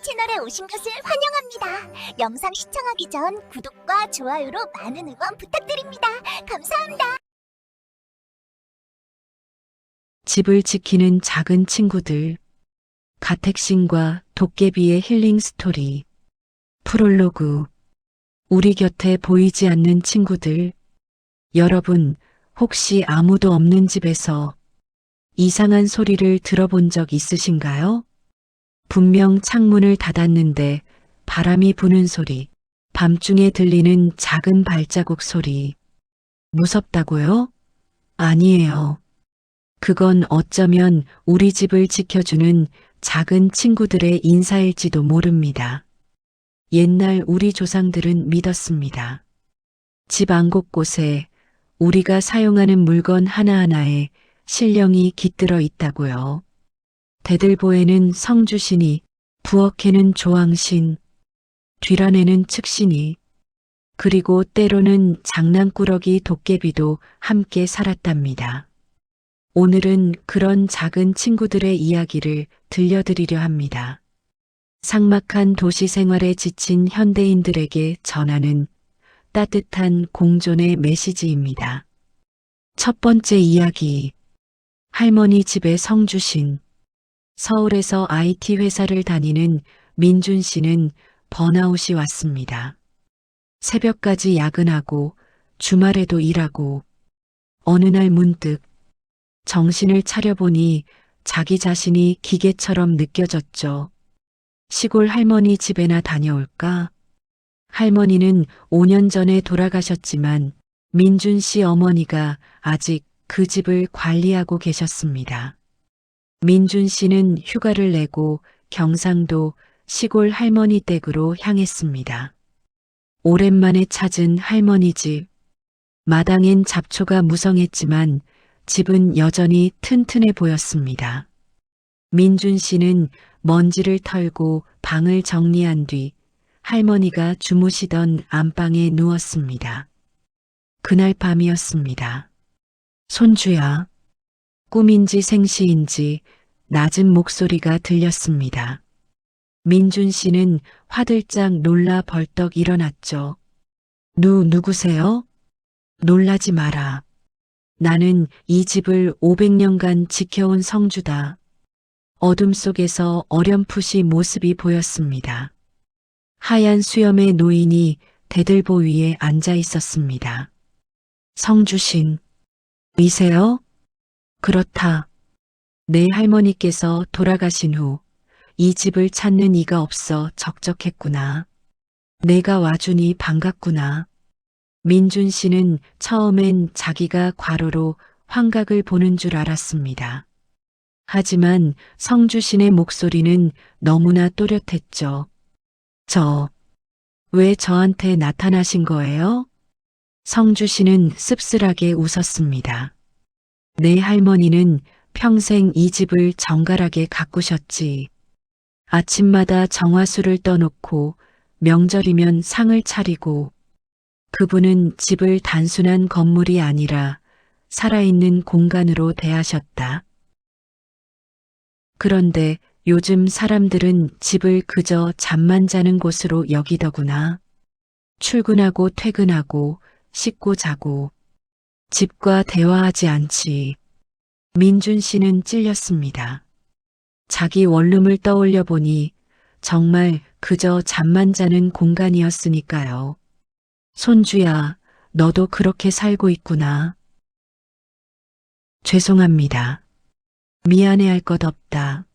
채널에 오신 것을 환영합니다. 영상 시청하기 전 구독과 좋아요로 많은 응원 부탁드립니다. 감사합니다. 집을 지키는 작은 친구들. 가택신과 도깨비의 힐링 스토리. 프롤로그. 우리 곁에 보이지 않는 친구들. 여러분, 혹시 아무도 없는 집에서 이상한 소리를 들어본 적 있으신가요? 분명 창문을 닫았는데 바람이 부는 소리, 밤중에 들리는 작은 발자국 소리. 무섭다고요? 아니에요. 그건 어쩌면 우리 집을 지켜주는 작은 친구들의 인사일지도 모릅니다. 옛날 우리 조상들은 믿었습니다. 집 안 곳곳에 우리가 사용하는 물건 하나하나에 신령이 깃들어 있다고요. 대들보에는 성주신이, 부엌에는 조왕신, 뒤란에는 측신이, 그리고 때로는 장난꾸러기 도깨비도 함께 살았답니다. 오늘은 그런 작은 친구들의 이야기를 들려드리려 합니다. 삭막한 도시 생활에 지친 현대인들에게 전하는 따뜻한 공존의 메시지입니다. 첫 번째 이야기. 할머니 집의 성주신. 서울에서 IT 회사를 다니는 민준 씨는 번아웃이 왔습니다. 새벽까지 야근하고 주말에도 일하고 어느 날 문득 정신을 차려보니 자기 자신이 기계처럼 느껴졌죠. 시골 할머니 집에나 다녀올까? 할머니는 5년 전에 돌아가셨지만 민준 씨 어머니가 아직 그 집을 관리하고 계셨습니다. 민준 씨는 휴가를 내고 경상도 시골 할머니 댁으로 향했습니다. 오랜만에 찾은 할머니 집. 마당엔 잡초가 무성했지만 집은 여전히 튼튼해 보였습니다. 민준 씨는 먼지를 털고 방을 정리한 뒤 할머니가 주무시던 안방에 누웠습니다. 그날 밤이었습니다. 손주야. 꿈인지 생시인지 낮은 목소리가 들렸습니다. 민준 씨는 화들짝 놀라 벌떡 일어났죠. 누구세요? 놀라지 마라. 나는 이 집을 500년간 지켜온 성주다. 어둠 속에서 어렴풋이 모습이 보였습니다. 하얀 수염의 노인이 대들보 위에 앉아 있었습니다. 성주신, 이세요? 그렇다. 내 할머니께서 돌아가신 후 이 집을 찾는 이가 없어 적적했구나. 내가 와주니 반갑구나. 민준 씨는 처음엔 자기가 과로로 환각을 보는 줄 알았습니다. 하지만 성주신의 목소리는 너무나 또렷했죠. 왜 저한테 나타나신 거예요? 성주신은 씁쓸하게 웃었습니다. 내 할머니는 평생 이 집을 정갈하게 가꾸셨지. 아침마다 정화수를 떠놓고 명절이면 상을 차리고 그분은 집을 단순한 건물이 아니라 살아있는 공간으로 대하셨다. 그런데 요즘 사람들은 집을 그저 잠만 자는 곳으로 여기더구나. 출근하고 퇴근하고 씻고 자고 집과 대화하지 않지. 민준 씨는 찔렸습니다. 자기 원룸을 떠올려 보니 정말 그저 잠만 자는 공간이었으니까요. 손주야, 너도 그렇게 살고 있구나. 죄송합니다. 미안해할 것 없다.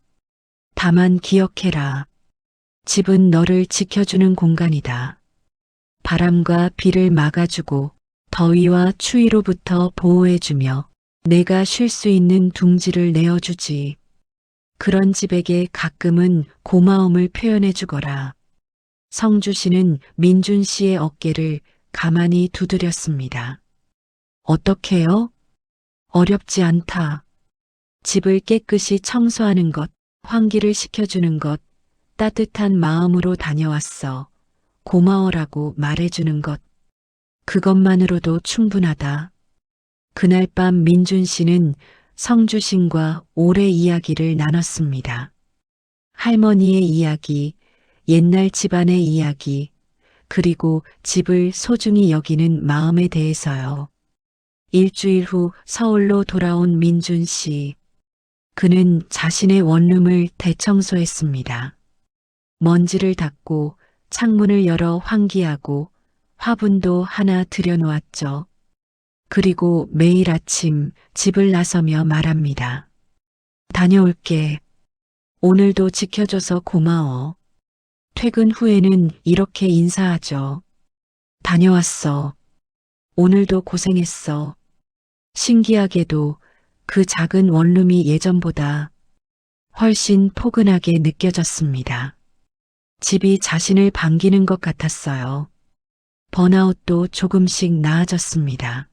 다만 기억해라. 집은 너를 지켜주는 공간이다. 바람과 비를 막아주고 더위와 추위로부터 보호해주며 내가 쉴 수 있는 둥지를 내어주지. 그런 집에게 가끔은 고마움을 표현해주거라. 성주 씨는 민준 씨의 어깨를 가만히 두드렸습니다. 어떻게요? 어렵지 않다. 집을 깨끗이 청소하는 것, 환기를 시켜주는 것, 따뜻한 마음으로 다녀왔어. 고마워라고 말해주는 것. 그것만으로도 충분하다. 그날 밤 민준 씨는 성주신과 오래 이야기를 나눴습니다. 할머니의 이야기, 옛날 집안의 이야기, 그리고 집을 소중히 여기는 마음에 대해서요. 일주일 후 서울로 돌아온 민준 씨. 그는 자신의 원룸을 대청소했습니다. 먼지를 닦고 창문을 열어 환기하고 화분도 하나 들여놓았죠. 그리고 매일 아침 집을 나서며 말합니다. 다녀올게. 오늘도 지켜줘서 고마워. 퇴근 후에는 이렇게 인사하죠. 다녀왔어. 오늘도 고생했어. 신기하게도 그 작은 원룸이 예전보다 훨씬 포근하게 느껴졌습니다. 집이 자신을 반기는 것 같았어요. 번아웃도 조금씩 나아졌습니다.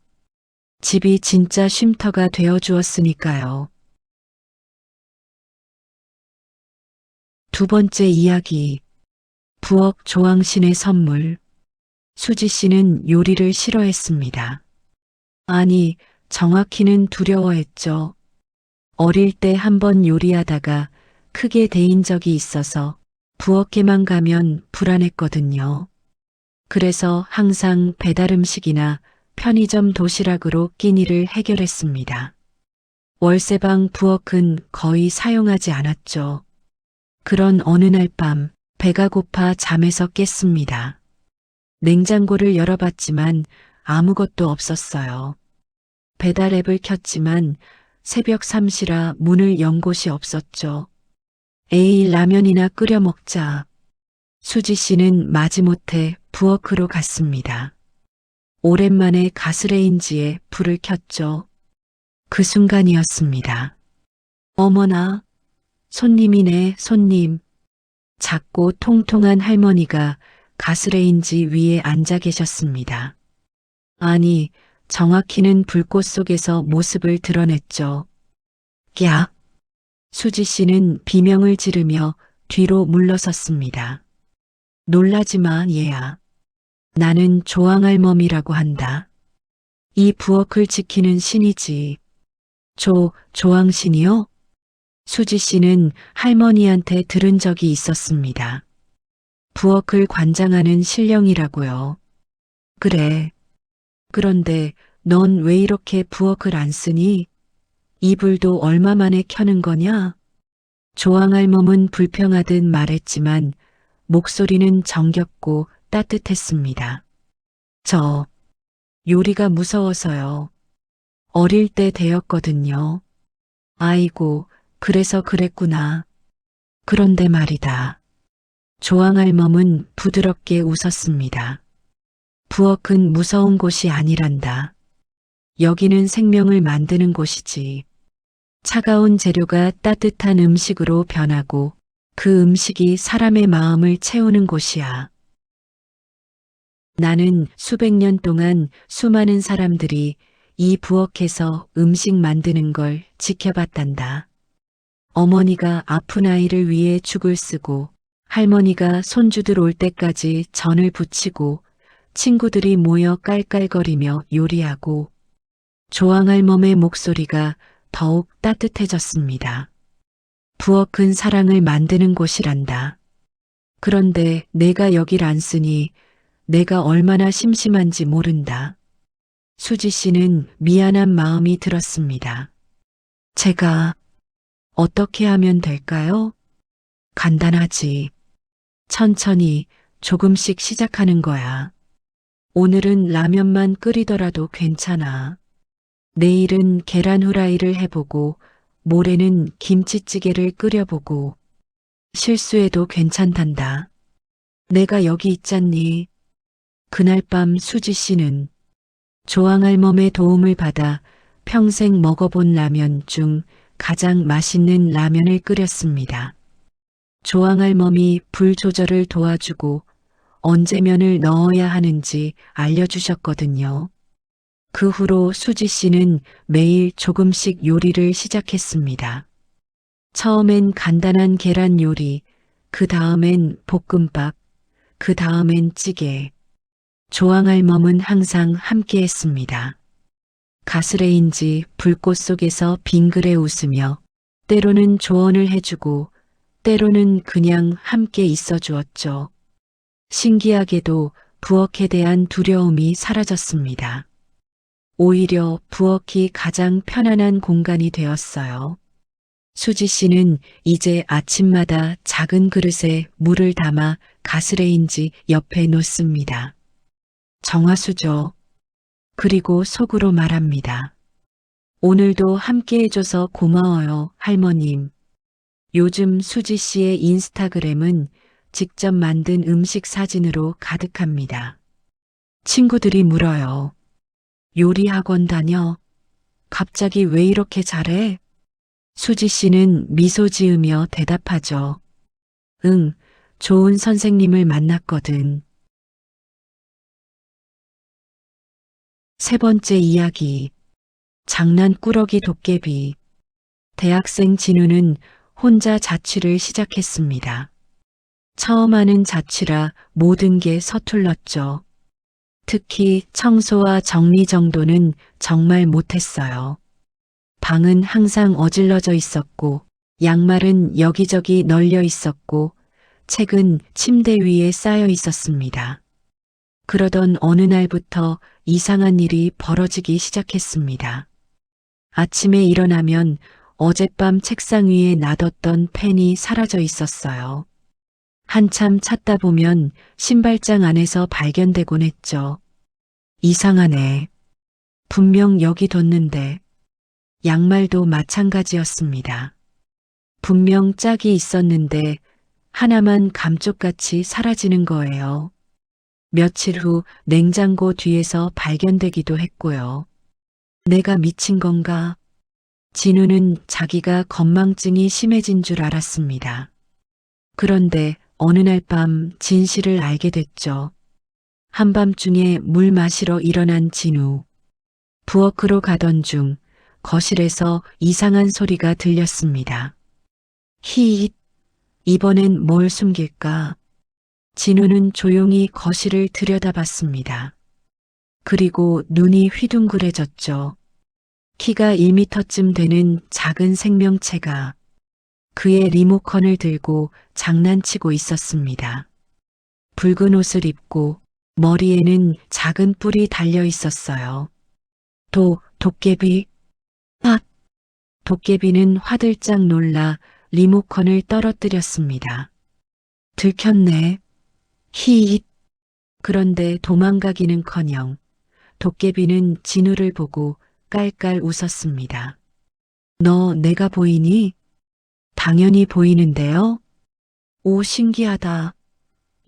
집이 진짜 쉼터가 되어 주었으니까요. 두 번째 이야기. 부엌 조항신의 선물. 수지 씨는 요리를 싫어했습니다. 아니, 정확히는 두려워했죠. 어릴 때 한 번 요리하다가 크게 데인 적이 있어서 부엌에만 가면 불안했거든요. 그래서 항상 배달 음식이나 편의점 도시락으로 끼니를 해결했습니다. 월세방 부엌은 거의 사용하지 않았죠. 그런 어느 날 밤 배가 고파 잠에서 깼습니다. 냉장고를 열어봤지만 아무것도 없었어요. 배달 앱을 켰지만 새벽 3시라 문을 연 곳이 없었죠. 에이, 라면이나 끓여 먹자. 수지 씨는 마지못해 부엌으로 갔습니다. 오랜만에 가스레인지에 불을 켰죠. 그 순간이었습니다. 어머나, 손님이네, 손님. 작고 통통한 할머니가 가스레인지 위에 앉아 계셨습니다. 아니, 정확히는 불꽃 속에서 모습을 드러냈죠. 야! 수지 씨는 비명을 지르며 뒤로 물러섰습니다. 놀라지 마, 얘야. 나는 조항할멈이라고 한다. 이 부엌을 지키는 신이지. 조항신이요? 수지 씨는 할머니한테 들은 적이 있었습니다. 부엌을 관장하는 신령이라고요. 그래. 그런데 넌 왜 이렇게 부엌을 안 쓰니? 이 불도 얼마 만에 켜는 거냐? 조항할멈은 불평하듯 말했지만 목소리는 정겹고 따뜻했습니다. 저 요리가 무서워서요. 어릴 때 되었거든요. 아이고, 그래서 그랬구나. 그런데 말이다. 조항할멈은 부드럽게 웃었습니다. 부엌은 무서운 곳이 아니란다. 여기는 생명을 만드는 곳이지. 차가운 재료가 따뜻한 음식으로 변하고 그 음식이 사람의 마음을 채우는 곳이야. 나는 수백 년 동안 수많은 사람들이 이 부엌에서 음식 만드는 걸 지켜봤단다. 어머니가 아픈 아이를 위해 죽을 쓰고 할머니가 손주들 올 때까지 전을 부치고 친구들이 모여 깔깔거리며 요리하고 조항할멈의 목소리가 더욱 따뜻해졌습니다. 부엌은 사랑을 만드는 곳이란다. 그런데 내가 여길 안 쓰니 내가 얼마나 심심한지 모른다. 수지 씨는 미안한 마음이 들었습니다. 제가 어떻게 하면 될까요? 간단하지. 천천히 조금씩 시작하는 거야. 오늘은 라면만 끓이더라도 괜찮아. 내일은 계란 후라이를 해보고 모레는 김치찌개를 끓여보고 실수해도 괜찮단다. 내가 여기 있잖니. 그날 밤 수지 씨는 조항할멈의 도움을 받아 평생 먹어본 라면 중 가장 맛있는 라면을 끓였습니다. 조항할멈이 불 조절을 도와주고 언제 면을 넣어야 하는지 알려주셨거든요. 그 후로 수지 씨는 매일 조금씩 요리를 시작했습니다. 처음엔 간단한 계란 요리, 그 다음엔 볶음밥, 그 다음엔 찌개. 조항할멈은 항상 함께 했습니다. 가스레인지 불꽃 속에서 빙그레 웃으며 때로는 조언을 해주고 때로는 그냥 함께 있어 주었죠. 신기하게도 부엌에 대한 두려움이 사라졌습니다. 오히려 부엌이 가장 편안한 공간이 되었어요. 수지 씨는 이제 아침마다 작은 그릇에 물을 담아 가스레인지 옆에 놓습니다. 정화수죠. 그리고 속으로 말합니다. 오늘도 함께 해줘서 고마워요, 할머님. 요즘 수지 씨의 인스타그램은 직접 만든 음식 사진으로 가득합니다. 친구들이 물어요. 요리 학원 다녀? 갑자기 왜 이렇게 잘해? 수지 씨는 미소 지으며 대답하죠. 응, 좋은 선생님을 만났거든. 세 번째 이야기. 장난꾸러기 도깨비. 대학생 진우는 혼자 자취를 시작했습니다. 처음 하는 자취라 모든 게 서툴렀죠. 특히 청소와 정리정돈은 정말 못했어요. 방은 항상 어질러져 있었고, 양말은 여기저기 널려 있었고, 책은 침대 위에 쌓여 있었습니다. 그러던 어느 날부터 이상한 일이 벌어지기 시작했습니다. 아침에 일어나면 어젯밤 책상 위에 놔뒀던 펜이 사라져 있었어요. 한참 찾다 보면 신발장 안에서 발견되곤 했죠. 이상하네. 분명 여기 뒀는데. 양말도 마찬가지였습니다. 분명 짝이 있었는데 하나만 감쪽같이 사라지는 거예요. 며칠 후 냉장고 뒤에서 발견되기도 했고요. 내가 미친 건가? 진우는 자기가 건망증이 심해진 줄 알았습니다. 그런데 어느 날 밤 진실을 알게 됐죠. 한밤중에 물 마시러 일어난 진우. 부엌으로 가던 중 거실에서 이상한 소리가 들렸습니다. 히잇, 이번엔 뭘 숨길까? 진우는 조용히 거실을 들여다봤습니다. 그리고 눈이 휘둥그레졌죠. 키가 1미터쯤 되는 작은 생명체가 그의 리모컨을 들고 장난치고 있었습니다. 붉은 옷을 입고 머리에는 작은 뿔이 달려 있었어요. 도깨비? 아! 도깨비는 화들짝 놀라 리모컨을 떨어뜨렸습니다. 들켰네. 히잇. 그런데 도망가기는커녕 도깨비는 진우를 보고 깔깔 웃었습니다. 너 내가 보이니? 당연히 보이는데요. 오, 신기하다.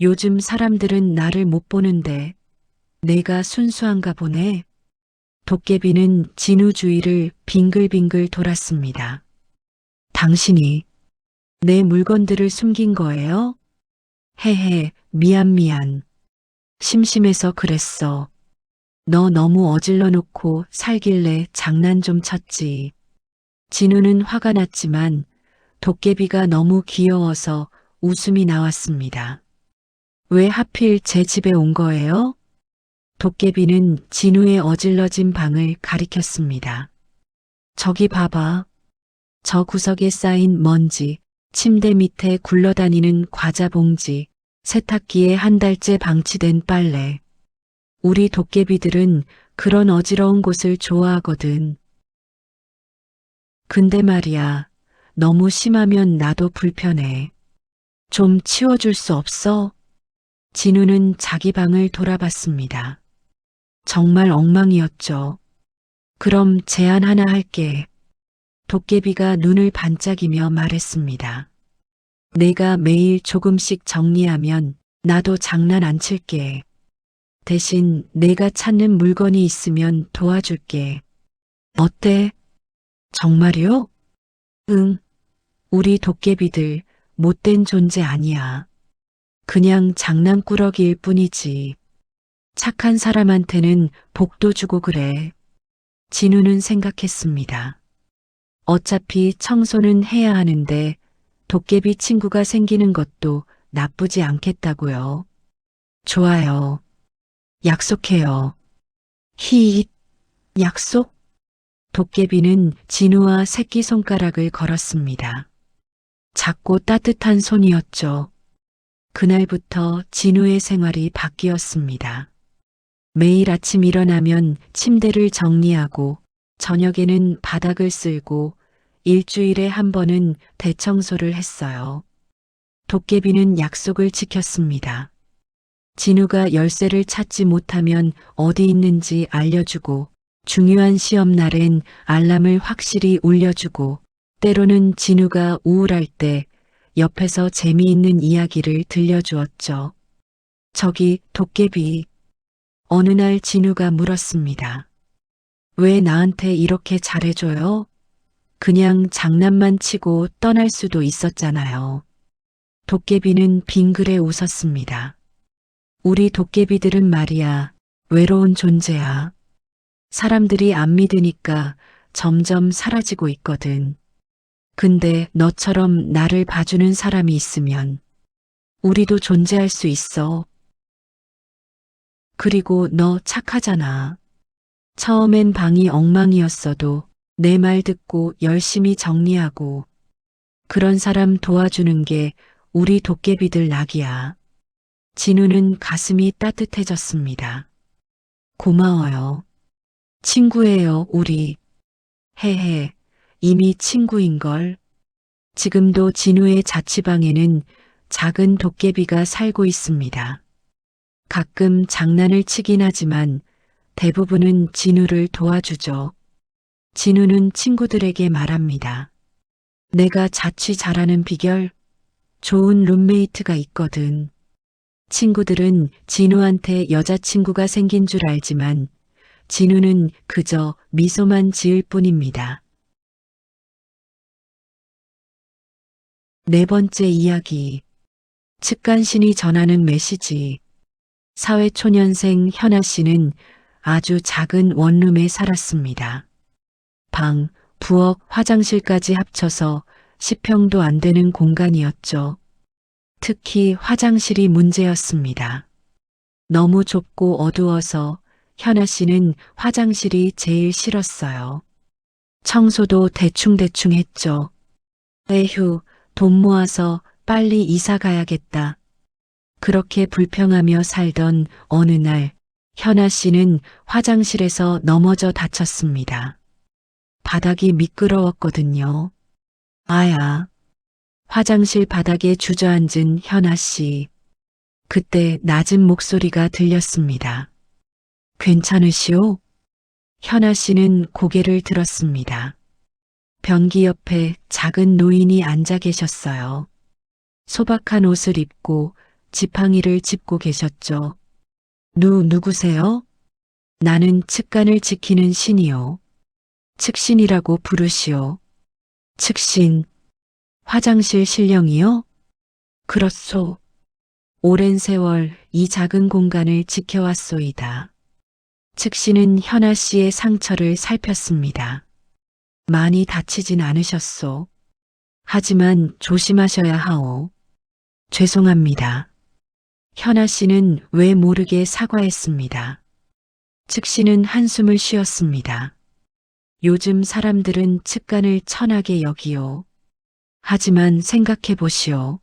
요즘 사람들은 나를 못 보는데 내가 순수한가 보네. 도깨비는 진우 주위를 빙글빙글 돌았습니다. 당신이 내 물건들을 숨긴 거예요? 헤헤, 미안. 심심해서 그랬어. 너 너무 어질러 놓고 살길래 장난 좀 쳤지. 진우는 화가 났지만 도깨비가 너무 귀여워서 웃음이 나왔습니다. 왜 하필 제 집에 온 거예요? 도깨비는 진우의 어질러진 방을 가리켰습니다. 저기 봐봐. 저 구석에 쌓인 먼지, 침대 밑에 굴러다니는 과자 봉지, 세탁기에 한 달째 방치된 빨래. 우리 도깨비들은 그런 어지러운 곳을 좋아하거든. 근데 말이야, 너무 심하면 나도 불편해. 좀 치워줄 수 없어? 진우는 자기 방을 돌아봤습니다. 정말 엉망이었죠. 그럼 제안 하나 할게. 도깨비가 눈을 반짝이며 말했습니다. 내가 매일 조금씩 정리하면 나도 장난 안 칠게. 대신 내가 찾는 물건이 있으면 도와줄게. 어때? 정말요? 응. 우리 도깨비들 못된 존재 아니야. 그냥 장난꾸러기일 뿐이지. 착한 사람한테는 복도 주고 그래. 진우는 생각했습니다. 어차피 청소는 해야 하는데 도깨비 친구가 생기는 것도 나쁘지 않겠다고요. 좋아요. 약속해요. 히잇, 약속? 도깨비는 진우와 새끼손가락을 걸었습니다. 작고 따뜻한 손이었죠. 그날부터 진우의 생활이 바뀌었습니다. 매일 아침 일어나면 침대를 정리하고 저녁에는 바닥을 쓸고 일주일에 한 번은 대청소를 했어요. 도깨비는 약속을 지켰습니다. 진우가 열쇠를 찾지 못하면 어디 있는지 알려주고 중요한 시험 날엔 알람을 확실히 울려주고 때로는 진우가 우울할 때 옆에서 재미있는 이야기를 들려주었죠. 저기 도깨비. 어느 날 진우가 물었습니다. 왜 나한테 이렇게 잘해줘요? 그냥 장난만 치고 떠날 수도 있었잖아요. 도깨비는 빙그레 웃었습니다. 우리 도깨비들은 말이야, 외로운 존재야. 사람들이 안 믿으니까 점점 사라지고 있거든. 근데 너처럼 나를 봐주는 사람이 있으면 우리도 존재할 수 있어. 그리고 너 착하잖아. 처음엔 방이 엉망이었어도 내 말 듣고 열심히 정리하고 그런 사람 도와주는 게 우리 도깨비들 낙이야. 진우는 가슴이 따뜻해졌습니다. 고마워요. 친구예요, 우리. 헤헤, 이미 친구인걸. 지금도 진우의 자취방에는 작은 도깨비가 살고 있습니다. 가끔 장난을 치긴 하지만 대부분은 진우를 도와주죠. 진우는 친구들에게 말합니다. 내가 자취 잘하는 비결? 좋은 룸메이트가 있거든. 친구들은 진우한테 여자친구가 생긴 줄 알지만 진우는 그저 미소만 지을 뿐입니다. 네 번째 이야기. 측간신이 전하는 메시지. 사회초년생 현아 씨는 아주 작은 원룸에 살았습니다. 방, 부엌, 화장실까지 합쳐서 10평도 안 되는 공간이었죠. 특히 화장실이 문제였습니다. 너무 좁고 어두워서 현아 씨는 화장실이 제일 싫었어요. 청소도 대충대충 했죠. 에휴, 돈 모아서 빨리 이사 가야겠다. 그렇게 불평하며 살던 어느 날 현아 씨는 화장실에서 넘어져 다쳤습니다. 바닥이 미끄러웠거든요. 아야. 화장실 바닥에 주저앉은 현아 씨. 그때 낮은 목소리가 들렸습니다. 괜찮으시오? 현아 씨는 고개를 들었습니다. 변기 옆에 작은 노인이 앉아 계셨어요. 소박한 옷을 입고 지팡이를 짚고 계셨죠. 누구세요? 나는 측간을 지키는 신이요. 측신이라고 부르시오. 측신. 화장실 신령이요? 그렇소. 오랜 세월 이 작은 공간을 지켜왔소이다. 측신은 현아 씨의 상처를 살폈습니다. 많이 다치진 않으셨소. 하지만 조심하셔야 하오. 죄송합니다. 현아 씨는 왜 모르게 사과했습니다. 측신은 한숨을 쉬었습니다. 요즘 사람들은 측간을 천하게 여기요. 하지만 생각해 보시오.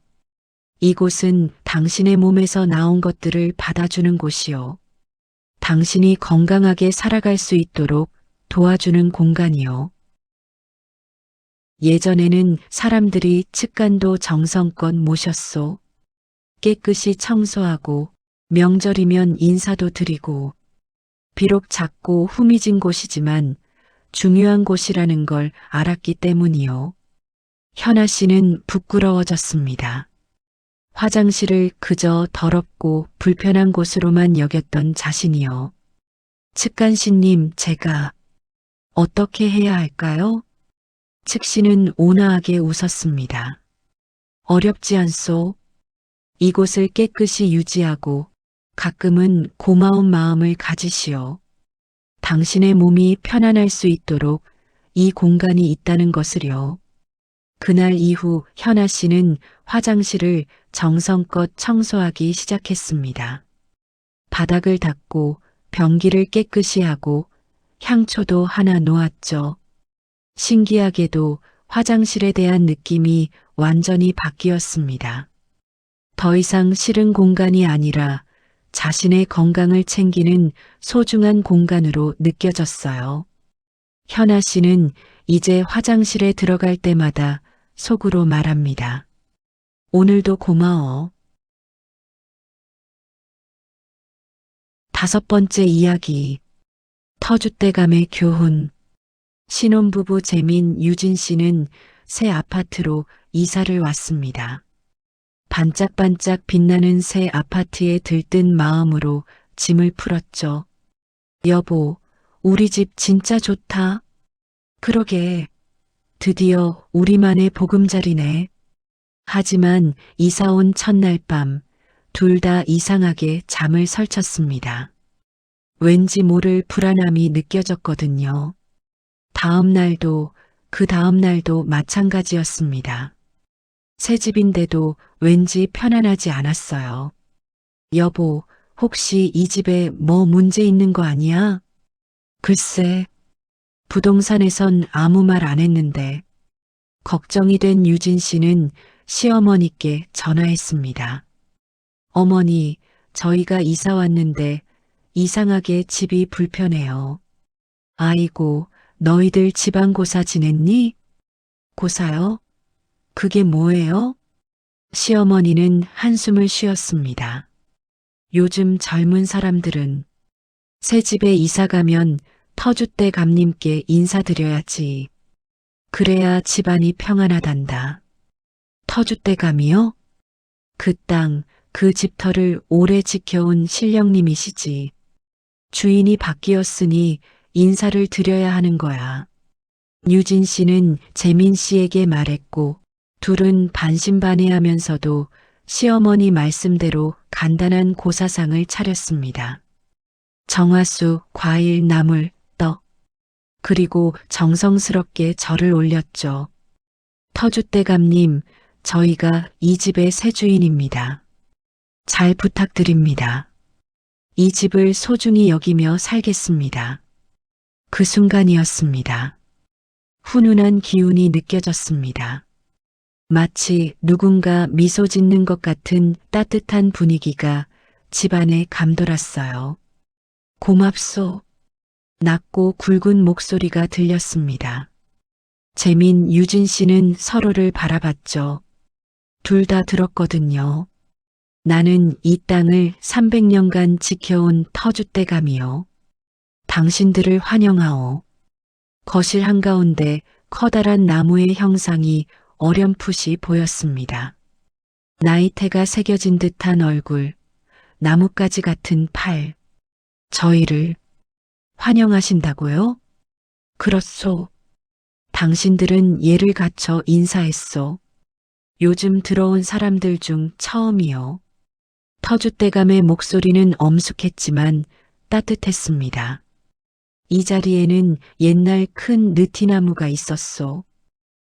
이곳은 당신의 몸에서 나온 것들을 받아주는 곳이요. 당신이 건강하게 살아갈 수 있도록 도와주는 공간이요. 예전에는 사람들이 측간도 정성껏 모셨소. 깨끗이 청소하고 명절이면 인사도 드리고 비록 작고 후미진 곳이지만 중요한 곳이라는 걸 알았기 때문이요. 현아 씨는 부끄러워졌습니다. 화장실을 그저 더럽고 불편한 곳으로만 여겼던 자신이요. 측간신님, 제가 어떻게 해야 할까요? 측신은 온화하게 웃었습니다. 어렵지 않소. 이곳을 깨끗이 유지하고 가끔은 고마운 마음을 가지시오. 당신의 몸이 편안할 수 있도록 이 공간이 있다는 것을요. 그날 이후 현아 씨는 화장실을 정성껏 청소하기 시작했습니다. 바닥을 닦고 변기를 깨끗이 하고 향초도 하나 놓았죠. 신기하게도 화장실에 대한 느낌이 완전히 바뀌었습니다. 더 이상 싫은 공간이 아니라 자신의 건강을 챙기는 소중한 공간으로 느껴졌어요. 현아 씨는 이제 화장실에 들어갈 때마다 속으로 말합니다. 오늘도 고마워. 5번째 이야기. 터줏대감의 교훈. 신혼부부 재민, 유진 씨는 새 아파트로 이사를 왔습니다. 반짝반짝 빛나는 새 아파트에 들뜬 마음으로 짐을 풀었죠. 여보, 우리 집 진짜 좋다. 그러게, 드디어 우리만의 보금자리네. 하지만 이사 온 첫날 밤, 둘 다 이상하게 잠을 설쳤습니다. 왠지 모를 불안함이 느껴졌거든요. 다음 날도 그 다음 날도 마찬가지였습니다. 새 집인데도 왠지 편안하지 않았어요. 여보, 혹시 이 집에 뭐 문제 있는 거 아니야? 글쎄, 부동산에선 아무 말 안 했는데. 걱정이 된 유진 씨는 시어머니께 전화했습니다. 어머니, 저희가 이사 왔는데 이상하게 집이 불편해요. 아이고, 너희들 지방고사 지냈니? 고사요? 그게 뭐예요? 시어머니는 한숨을 쉬었습니다. 요즘 젊은 사람들은 새 집에 이사 가면 터줏대감님께 인사드려야지. 그래야 집안이 평안하단다. 터줏대감이요? 그 땅, 그 집터를 오래 지켜온 신령님이시지. 주인이 바뀌었으니 인사를 드려야 하는 거야. 유진 씨는 재민 씨에게 말했고, 둘은 반신반의하면서도 시어머니 말씀대로 간단한 고사상을 차렸습니다. 정화수, 과일, 나물, 떡, 그리고 정성스럽게 절을 올렸죠. 터줏대감님, 저희가 이 집의 새 주인입니다. 잘 부탁드립니다. 이 집을 소중히 여기며 살겠습니다. 그 순간이었습니다. 훈훈한 기운이 느껴졌습니다. 마치 누군가 미소 짓는 것 같은 따뜻한 분위기가 집안에 감돌았어요. 고맙소. 낮고 굵은 목소리가 들렸습니다. 재민, 유진 씨는 서로를 바라봤죠. 둘 다 들었거든요. 나는 이 땅을 300년간 지켜온 터줏대감이요. 당신들을 환영하오. 거실 한가운데 커다란 나무의 형상이 어렴풋이 보였습니다. 나이테가 새겨진 듯한 얼굴, 나뭇가지 같은 팔. 저희를 환영하신다고요? 그렇소. 당신들은 예를 갖춰 인사했소. 요즘 들어온 사람들 중 처음이요. 터줏대감의 목소리는 엄숙했지만 따뜻했습니다. 이 자리에는 옛날 큰 느티나무가 있었소.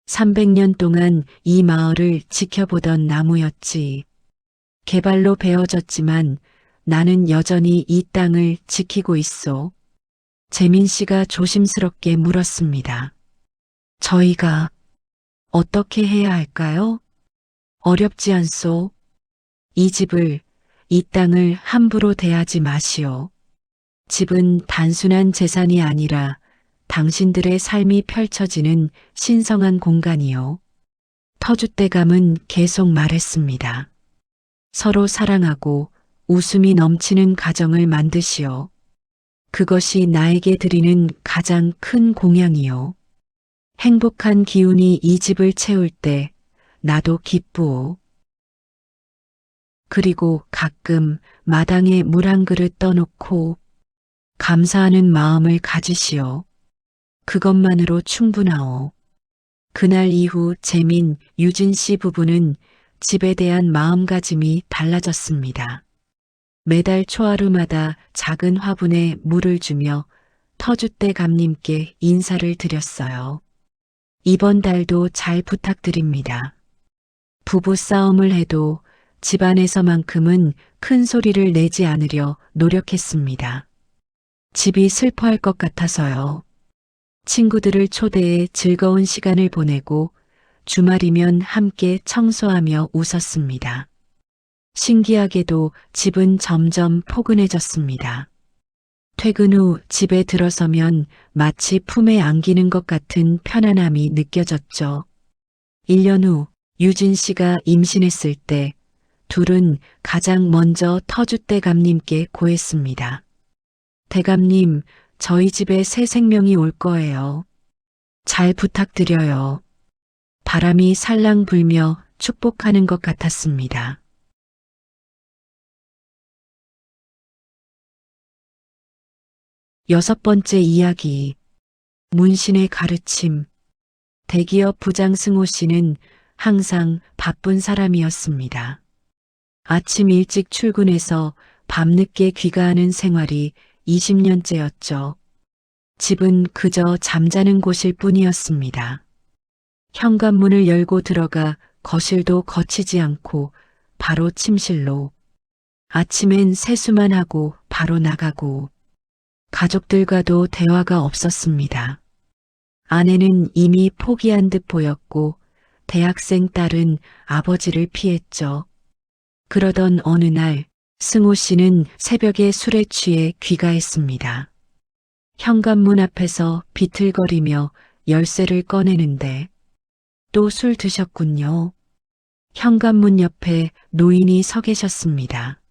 300년 동안 이 마을을 지켜보던 나무였지. 개발로 베어졌지만 나는 여전히 이 땅을 지키고 있소. 재민 씨가 조심스럽게 물었습니다. 저희가 어떻게 해야 할까요? 어렵지 않소. 이 집을, 이 땅을 함부로 대하지 마시오. 집은 단순한 재산이 아니라 당신들의 삶이 펼쳐지는 신성한 공간이요. 터줏대감은 계속 말했습니다. 서로 사랑하고 웃음이 넘치는 가정을 만드시오. 그것이 나에게 드리는 가장 큰 공양이요. 행복한 기운이 이 집을 채울 때 나도 기쁘오. 그리고 가끔 마당에 물 한 그릇 떠놓고 감사하는 마음을 가지시오. 그것만으로 충분하오. 그날 이후 재민, 유진 씨 부부는 집에 대한 마음가짐이 달라졌습니다. 매달 초하루마다 작은 화분에 물을 주며 터줏대감님께 인사를 드렸어요. 이번 달도 잘 부탁드립니다. 부부 싸움을 해도 집안에서만큼은 큰 소리를 내지 않으려 노력했습니다. 집이 슬퍼할 것 같아서요. 친구들을 초대해 즐거운 시간을 보내고 주말이면 함께 청소하며 웃었습니다. 신기하게도 집은 점점 포근해졌습니다. 퇴근 후 집에 들어서면 마치 품에 안기는 것 같은 편안함이 느껴졌죠. 1년 후 유진 씨가 임신했을 때 둘은 가장 먼저 터줏대감님께 고했습니다. 대감님, 저희 집에 새 생명이 올 거예요. 잘 부탁드려요. 바람이 살랑 불며 축복하는 것 같았습니다. 여섯 번째 이야기. 문신의 가르침. 대기업 부장 승호 씨는 항상 바쁜 사람이었습니다. 아침 일찍 출근해서 밤늦게 귀가하는 생활이 20년째였죠. 집은 그저 잠자는 곳일 뿐이었습니다. 현관문을 열고 들어가 거실도 거치지 않고 바로 침실로. 아침엔 세수만 하고 바로 나가고. 가족들과도 대화가 없었습니다. 아내는 이미 포기한 듯 보였고 대학생 딸은 아버지를 피했죠. 그러던 어느 날 승호 씨는 새벽에 술에 취해 귀가했습니다. 현관문 앞에서 비틀거리며 열쇠를 꺼내는데 또 술 드셨군요. 현관문 옆에 노인이 서 계셨습니다.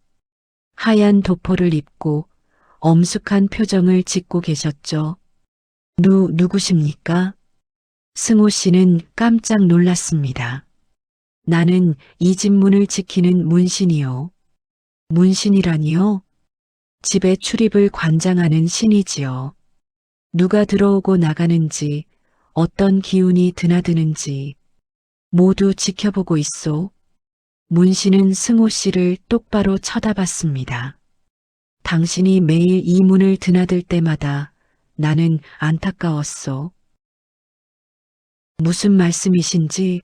하얀 도포를 입고 엄숙한 표정을 짓고 계셨죠. 누구십니까? 승호 씨는 깜짝 놀랐습니다. 나는 이 집 문을 지키는 문신이요. 문신이라니요? 집의 출입을 관장하는 신이지요. 누가 들어오고 나가는지, 어떤 기운이 드나드는지 모두 지켜보고 있소. 문신은 승호 씨를 똑바로 쳐다봤습니다. 당신이 매일 이 문을 드나들 때마다 나는 안타까웠소. 무슨 말씀이신지?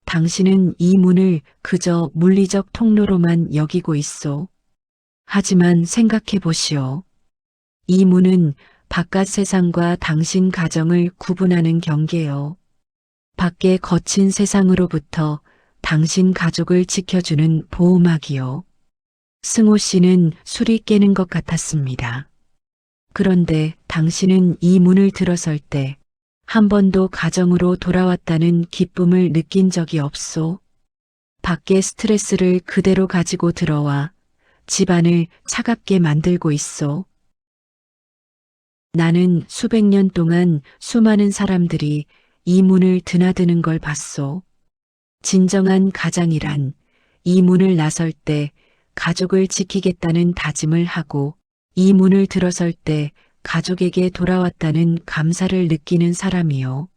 당신은 이 문을 그저 물리적 통로로만 여기고 있소. 하지만 생각해 보시오. 이 문은 바깥 세상과 당신 가정을 구분하는 경계요. 밖의 거친 세상으로부터 당신 가족을 지켜주는 보호막이요. 승호 씨는 술이 깨는 것 같았습니다. 그런데 당신은 이 문을 들어설 때 한 번도 가정으로 돌아왔다는 기쁨을 느낀 적이 없소. 밖의 스트레스를 그대로 가지고 들어와 집안을 차갑게 만들고 있소. 나는 수백 년 동안 수많은 사람들이 이 문을 드나드는 걸 봤소. 진정한 가장이란 이 문을 나설 때 가족을 지키겠다는 다짐을 하고 이 문을 들어설 때 가족에게 돌아왔다는 감사를 느끼는 사람이요.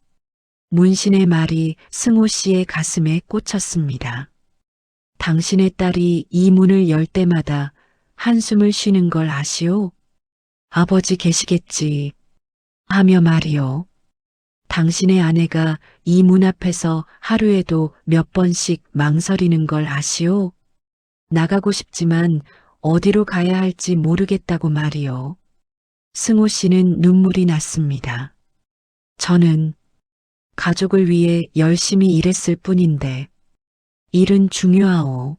문신의 말이 승호 씨의 가슴에 꽂혔습니다. 당신의 딸이 이 문을 열 때마다 한숨을 쉬는 걸 아시오? 아버지 계시겠지. 하며 말이요. 당신의 아내가 이 문 앞에서 하루에도 몇 번씩 망설이는 걸 아시오? 나가고 싶지만 어디로 가야 할지 모르겠다고 말이요. 승호 씨는 눈물이 났습니다. 저는 가족을 위해 열심히 일했을 뿐인데 일은 중요하오.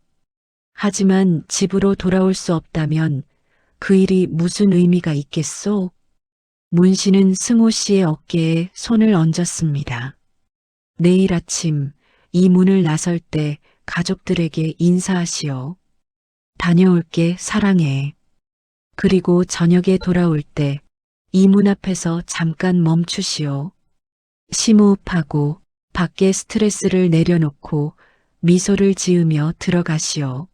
하지만 집으로 돌아올 수 없다면 그 일이 무슨 의미가 있겠소? 문신은 승호 씨의 어깨에 손을 얹었습니다. 내일 아침 이 문을 나설 때 가족들에게 인사하시오. 다녀올게 사랑해. 그리고 저녁에 돌아올 때 이 문 앞에서 잠깐 멈추시오. 심호흡하고 밖의 스트레스를 내려놓고 미소를 지으며 들어가시오.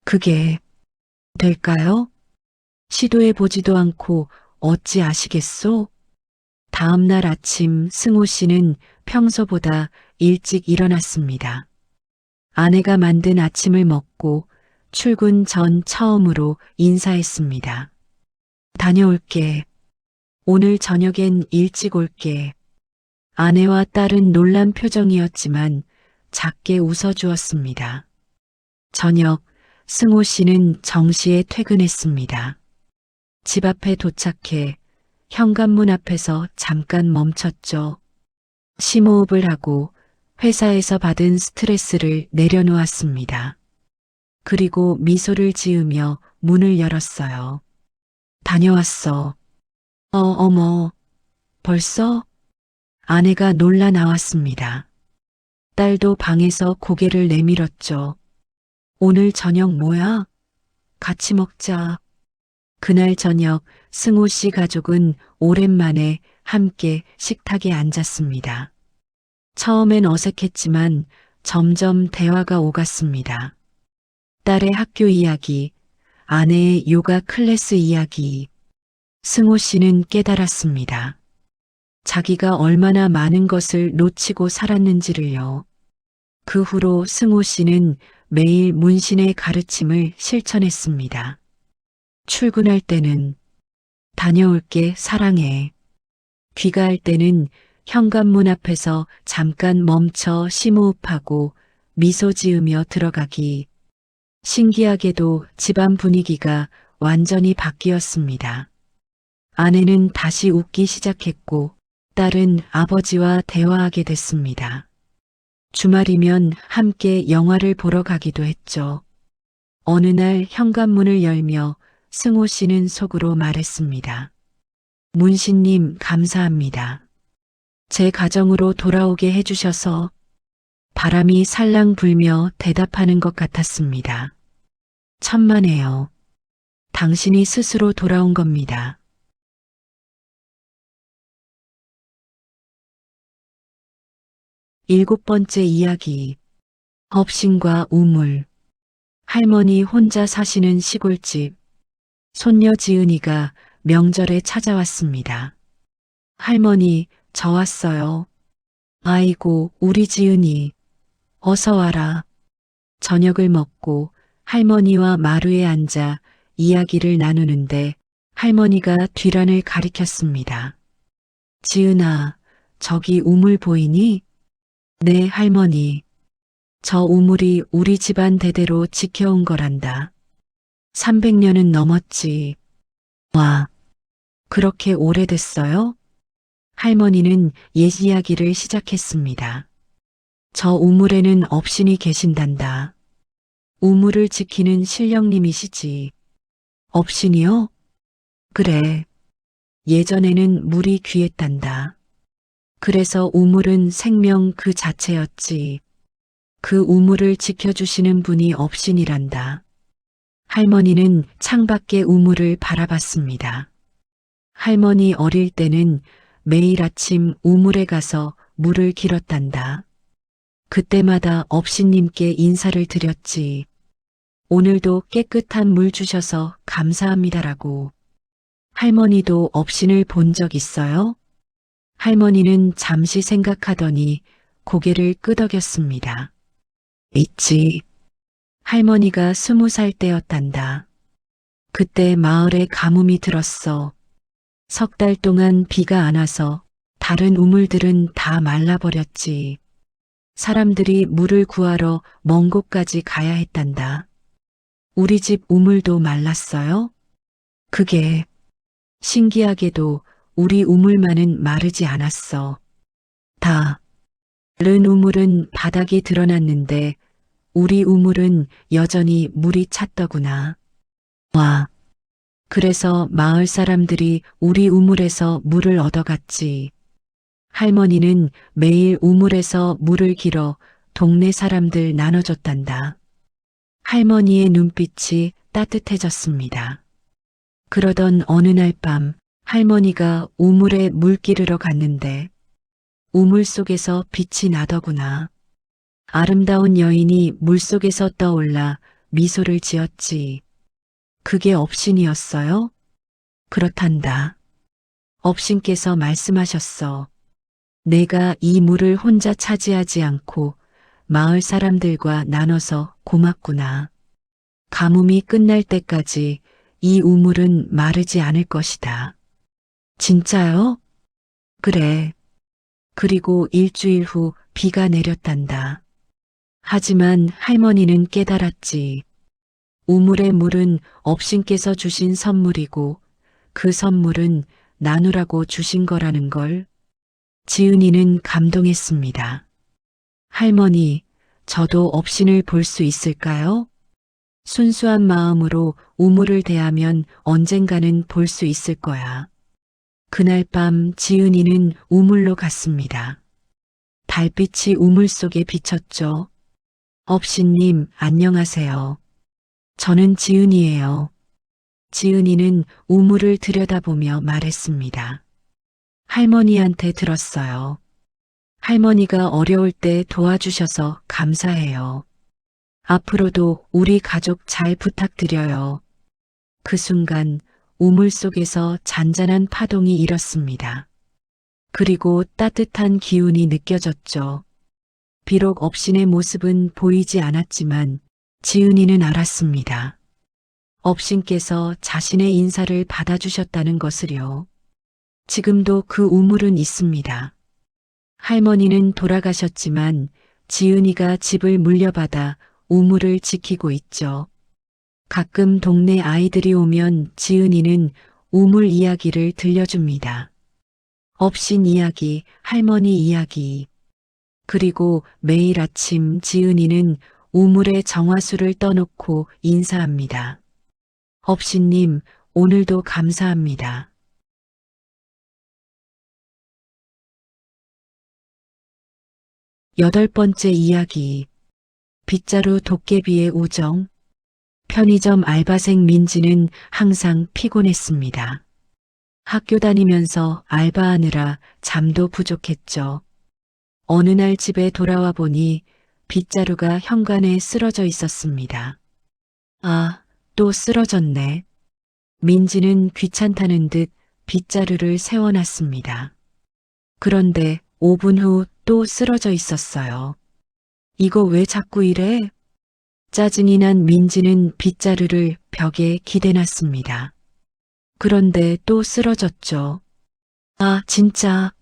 그게 될까요? 시도해 보지도 않고 어찌 아시겠소? 다음 날 아침 승호 씨는 평소보다 일찍 일어났습니다. 아내가 만든 아침을 먹고 출근 전 처음으로 인사했습니다. 다녀올게. 오늘 저녁엔 일찍 올게. 아내와 딸은 놀란 표정이었지만 작게 웃어주었습니다. 저녁, 승호 씨는 정시에 퇴근했습니다. 집 앞에 도착해 현관문 앞에서 잠깐 멈췄죠. 심호흡을 하고 회사에서 받은 스트레스를 내려놓았습니다. 그리고 미소를 지으며 문을 열었어요. 다녀왔어. 어머, 벌써? 아내가 놀라 나왔습니다. 딸도 방에서 고개를 내밀었죠. 오늘 저녁 뭐야? 같이 먹자. 그날 저녁 승호 씨 가족은 오랜만에 함께 식탁에 앉았습니다. 처음엔 어색했지만 점점 대화가 오갔습니다. 딸의 학교 이야기, 아내의 요가 클래스 이야기. 승호 씨는 깨달았습니다. 자기가 얼마나 많은 것을 놓치고 살았는지를요. 그 후로 승호 씨는 매일 문신의 가르침을 실천했습니다. 출근할 때는 다녀올게 사랑해. 귀가할 때는 현관문 앞에서 잠깐 멈춰 심호흡하고 미소 지으며 들어가기. 신기하게도 집안 분위기가 완전히 바뀌었습니다. 아내는 다시 웃기 시작했고 딸은 아버지와 대화하게 됐습니다. 주말이면 함께 영화를 보러 가기도 했죠. 어느 날 현관문을 열며 승호 씨는 속으로 말했습니다. 문신님 감사합니다. 제 가정으로 돌아오게 해주셔서. 바람이 살랑 불며 대답하는 것 같았습니다. 천만에요. 당신이 스스로 돌아온 겁니다. 일곱 번째 이야기. 업신과 우물. 할머니 혼자 사시는 시골집. 손녀 지은이가 명절에 찾아왔습니다. 할머니, 저 왔어요. 아이고, 우리 지은이. 어서 와라. 저녁을 먹고 할머니와 마루에 앉아 이야기를 나누는데 할머니가 뒤란을 가리켰습니다. 지은아, 저기 우물 보이니? 네, 할머니. 저 우물이 우리 집안 대대로 지켜온 거란다. 300년은 넘었지. 와, 그렇게 오래됐어요? 할머니는 옛 이야기를 시작했습니다. 저 우물에는 업신이 계신단다. 우물을 지키는 신령님이시지. 업신이요? 그래. 예전에는 물이 귀했단다. 그래서 우물은 생명 그 자체였지. 그 우물을 지켜주시는 분이 업신이란다. 할머니는 창밖의 우물을 바라봤습니다. 할머니 어릴 때는 매일 아침 우물에 가서 물을 길었단다. 그때마다 업신님께 인사를 드렸지. 오늘도 깨끗한 물 주셔서 감사합니다라고. 할머니도 업신을 본 적 있어요? 할머니는 잠시 생각하더니 고개를 끄덕였습니다. 있지. 할머니가 20살 때였단다. 그때 마을에 가뭄이 들었어. 석 달 동안 비가 안 와서 다른 우물들은 다 말라버렸지. 사람들이 물을 구하러 먼 곳까지 가야 했단다. 우리 집 우물도 말랐어요? 그게 신기하게도 우리 우물만은 마르지 않았어. 다른 우물은 바닥이 드러났는데 우리 우물은 여전히 물이 찼더구나. 와, 그래서 마을 사람들이 우리 우물에서 물을 얻어갔지. 할머니는 매일 우물에서 물을 길어 동네 사람들 나눠줬단다. 할머니의 눈빛이 따뜻해졌습니다. 그러던 어느 날 밤 할머니가 우물에 물 기르러 갔는데 우물 속에서 빛이 나더구나. 아름다운 여인이 물속에서 떠올라 미소를 지었지. 그게 업신이었어요? 그렇단다. 업신께서 말씀하셨어. 내가 이 물을 혼자 차지하지 않고 마을 사람들과 나눠서 고맙구나. 가뭄이 끝날 때까지 이 우물은 마르지 않을 것이다. 진짜요? 그래. 그리고 일주일 후 비가 내렸단다. 하지만 할머니는 깨달았지. 우물의 물은 업신께서 주신 선물이고 그 선물은 나누라고 주신 거라는 걸. 지은이는 감동했습니다. 할머니, 저도 업신을 볼 수 있을까요? 순수한 마음으로 우물을 대하면 언젠가는 볼 수 있을 거야. 그날 밤 지은이는 우물로 갔습니다. 달빛이 우물 속에 비쳤죠. 업신님, 안녕하세요. 저는 지은이에요. 지은이는 우물을 들여다보며 말했습니다. 할머니한테 들었어요. 할머니가 어려울 때 도와주셔서 감사해요. 앞으로도 우리 가족 잘 부탁드려요. 그 순간 우물 속에서 잔잔한 파동이 일었습니다. 그리고 따뜻한 기운이 느껴졌죠. 비록 업신의 모습은 보이지 않았지만 지은이는 알았습니다. 업신께서 자신의 인사를 받아주셨다는 것을요. 지금도 그 우물은 있습니다. 할머니는 돌아가셨지만 지은이가 집을 물려받아 우물을 지키고 있죠. 가끔 동네 아이들이 오면 지은이는 우물 이야기를 들려줍니다. 업신 이야기, 할머니 이야기. 그리고 매일 아침 지은이는 우물에 정화수를 떠놓고 인사합니다. 업신님, 오늘도 감사합니다. 8번째 이야기. 빗자루 도깨비의 우정. 편의점 알바생 민지는 항상 피곤했습니다. 학교 다니면서 알바하느라 잠도 부족했죠. 어느 날 집에 돌아와 보니 빗자루가 현관에 쓰러져 있었습니다. 아, 또 쓰러졌네. 민지는 귀찮다는 듯 빗자루를 세워놨습니다. 그런데 5분 후 또 쓰러져 있었어요. 이거 왜 자꾸 이래? 짜증이 난 민지는 빗자루를 벽에 기대놨습니다. 그런데 또 쓰러졌죠. 아, 진짜.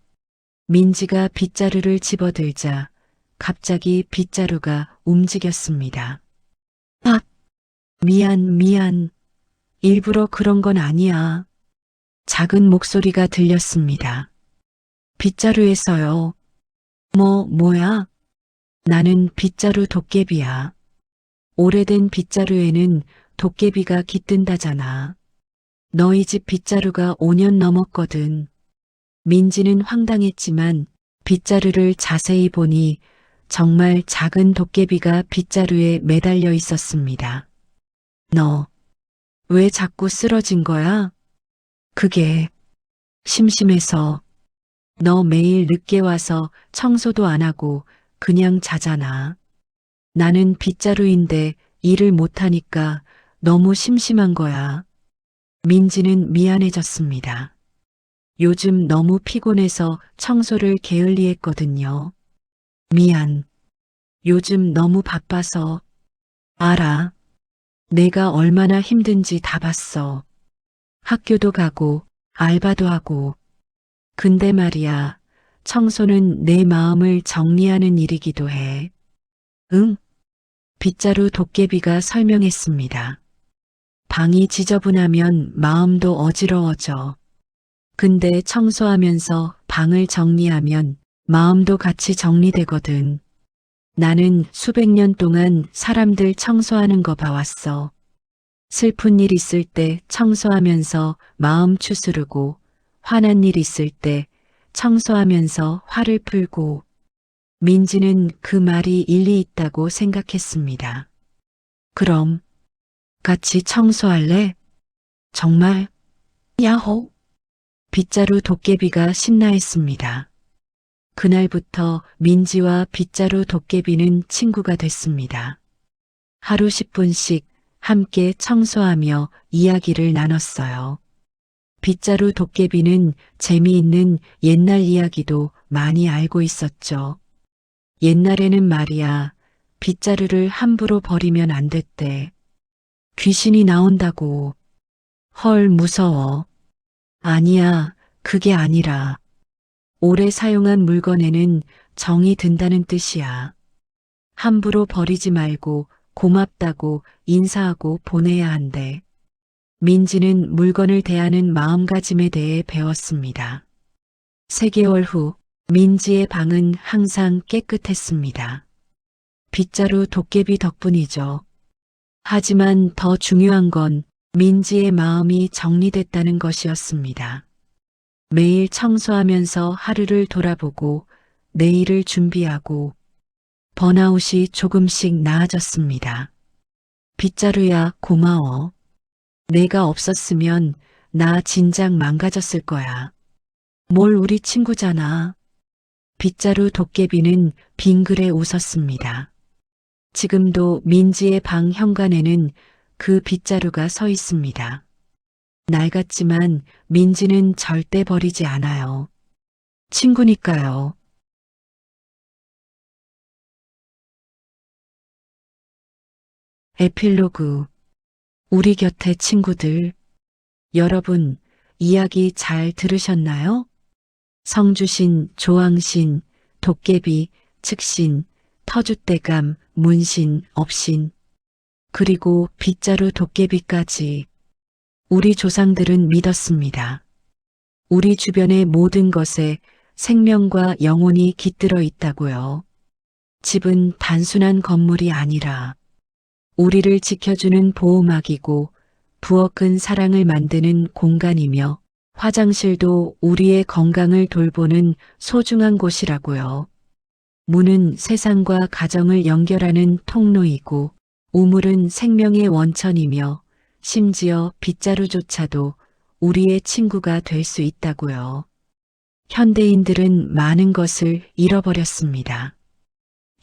민지가 빗자루를 집어들자 갑자기 빗자루가 움직였습니다. 아, 미안. 일부러 그런 건 아니야. 작은 목소리가 들렸습니다. 빗자루에서요. 뭐야? 나는 빗자루 도깨비야. 오래된 빗자루에는 도깨비가 깃든다잖아. 너희 집 빗자루가 5년 넘었거든. 민지는 황당했지만 빗자루를 자세히 보니 정말 작은 도깨비가 빗자루에 매달려 있었습니다. 너, 왜 자꾸 쓰러진 거야? 그게 심심해서. 너 매일 늦게 와서 청소도 안 하고 그냥 자잖아. 나는 빗자루인데 일을 못하니까 너무 심심한 거야. 민지는 미안해졌습니다. 요즘 너무 피곤해서 청소를 게을리했거든요. 미안. 요즘 너무 바빠서. 알아. 내가 얼마나 힘든지 다 봤어. 학교도 가고 알바도 하고. 근데 말이야, 청소는 내 마음을 정리하는 일이기도 해. 응? 빗자루 도깨비가 설명했습니다. 방이 지저분하면 마음도 어지러워져. 근데 청소하면서 방을 정리하면 마음도 같이 정리되거든. 나는 수백 년 동안 사람들 청소하는 거 봐왔어. 슬픈 일 있을 때 청소하면서 마음 추스르고, 화난 일 있을 때 청소하면서 화를 풀고. 민지는 그 말이 일리 있다고 생각했습니다. 그럼 같이 청소할래? 정말? 야호! 빗자루 도깨비가 신나했습니다. 그날부터 민지와 빗자루 도깨비는 친구가 됐습니다. 하루 10분씩 함께 청소하며 이야기를 나눴어요. 빗자루 도깨비는 재미있는 옛날 이야기도 많이 알고 있었죠. 옛날에는 말이야, 빗자루를 함부로 버리면 안 됐대. 귀신이 나온다고. 헐, 무서워. 아니야, 그게 아니라. 오래 사용한 물건에는 정이 든다는 뜻이야. 함부로 버리지 말고 고맙다고 인사하고 보내야 한대. 민지는 물건을 대하는 마음가짐에 대해 배웠습니다. 3개월 후 민지의 방은 항상 깨끗했습니다. 빗자루 도깨비 덕분이죠. 하지만 더 중요한 건 민지의 마음이 정리됐다는 것이었습니다. 매일 청소하면서 하루를 돌아보고 내일을 준비하고 번아웃이 조금씩 나아졌습니다. 빗자루야, 고마워. 내가 없었으면 나 진작 망가졌을 거야. 뭘 우리 친구잖아. 빗자루 도깨비는 빙그레 웃었습니다. 지금도 민지의 방 현관에는 그 빗자루가 서 있습니다. 낡았지만 민지는 절대 버리지 않아요. 친구니까요. 에필로그. 우리 곁의 친구들. 여러분, 이야기 잘 들으셨나요? 성주신, 조항신, 도깨비, 측신, 터줏대감, 문신, 업신, 그리고 빗자루 도깨비까지 우리 조상들은 믿었습니다. 우리 주변의 모든 것에 생명과 영혼이 깃들어 있다고요. 집은 단순한 건물이 아니라 우리를 지켜주는 보호막이고 부엌은 사랑을 만드는 공간이며 화장실도 우리의 건강을 돌보는 소중한 곳이라고요. 문은 세상과 가정을 연결하는 통로이고 우물은 생명의 원천이며 심지어 빗자루조차도 우리의 친구가 될 수 있다고요. 현대인들은 많은 것을 잃어버렸습니다.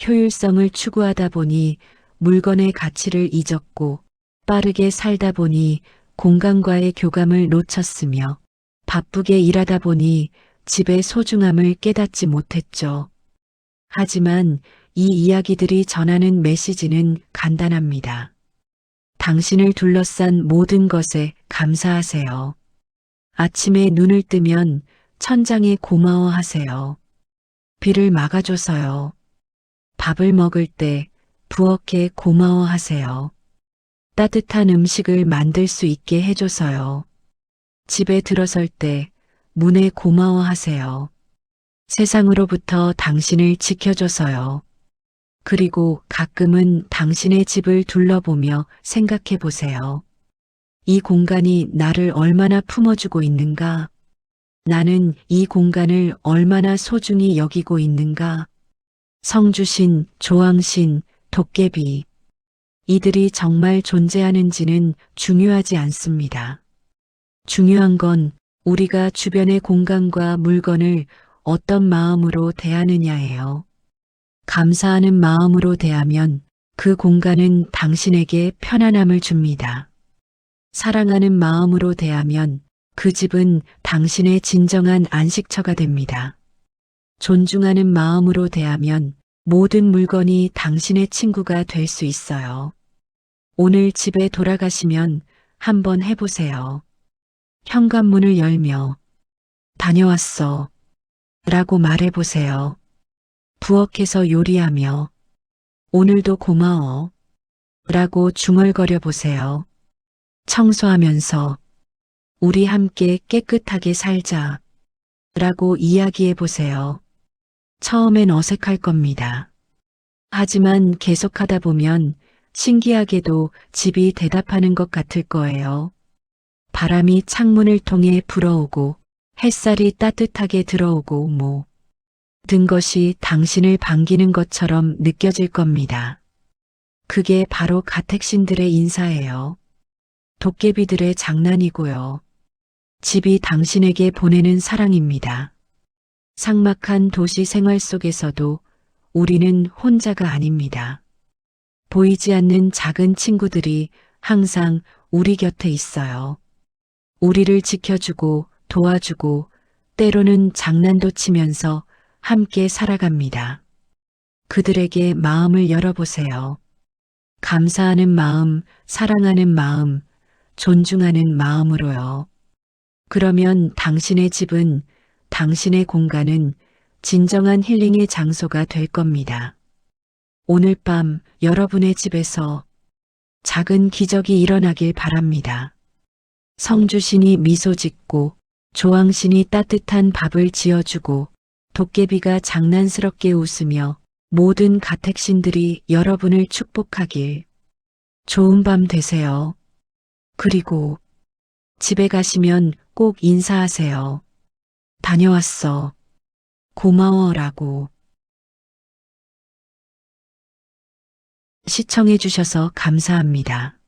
효율성을 추구하다 보니 물건의 가치를 잊었고 빠르게 살다 보니 공간과의 교감을 놓쳤으며 바쁘게 일하다 보니 집의 소중함을 깨닫지 못했죠. 하지만 이 이야기들이 전하는 메시지는 간단합니다. 당신을 둘러싼 모든 것에 감사하세요. 아침에 눈을 뜨면 천장에 고마워하세요. 비를 막아줘서요. 밥을 먹을 때 부엌에 고마워하세요. 따뜻한 음식을 만들 수 있게 해줘서요. 집에 들어설 때 문에 고마워하세요. 세상으로부터 당신을 지켜줘서요. 그리고 가끔은 당신의 집을 둘러보며 생각해 보세요. 이 공간이 나를 얼마나 품어주고 있는가? 나는 이 공간을 얼마나 소중히 여기고 있는가? 성주신, 조항신, 도깨비. 이들이 정말 존재하는지는 중요하지 않습니다. 중요한 건 우리가 주변의 공간과 물건을 어떤 마음으로 대하느냐예요. 감사하는 마음으로 대하면 그 공간은 당신에게 편안함을 줍니다. 사랑하는 마음으로 대하면 그 집은 당신의 진정한 안식처가 됩니다. 존중하는 마음으로 대하면 모든 물건이 당신의 친구가 될 수 있어요. 오늘 집에 돌아가시면 한번 해보세요. 현관문을 열며 다녀왔어 라고 말해보세요. 부엌에서 요리하며 오늘도 고마워 라고 중얼거려 보세요. 청소하면서 우리 함께 깨끗하게 살자 라고 이야기해 보세요. 처음엔 어색할 겁니다. 하지만 계속하다 보면 신기하게도 집이 대답하는 것 같을 거예요. 바람이 창문을 통해 불어오고 햇살이 따뜻하게 들어오고 모든 것이 당신을 반기는 것처럼 느껴질 겁니다. 그게 바로 가택신들의 인사예요. 도깨비들의 장난이고요. 집이 당신에게 보내는 사랑입니다. 삭막한 도시 생활 속에서도 우리는 혼자가 아닙니다. 보이지 않는 작은 친구들이 항상 우리 곁에 있어요. 우리를 지켜주고 도와주고 때로는 장난도 치면서 함께 살아갑니다. 그들에게 마음을 열어보세요. 감사하는 마음, 사랑하는 마음, 존중하는 마음으로요. 그러면 당신의 집은, 당신의 공간은 진정한 힐링의 장소가 될 겁니다. 오늘 밤 여러분의 집에서 작은 기적이 일어나길 바랍니다. 성주신이 미소 짓고 조항신이 따뜻한 밥을 지어주고 도깨비가 장난스럽게 웃으며 모든 가택신들이 여러분을 축복하길. 좋은 밤 되세요. 그리고 집에 가시면 꼭 인사하세요. 다녀왔어. 고마워라고. 시청해주셔서 감사합니다.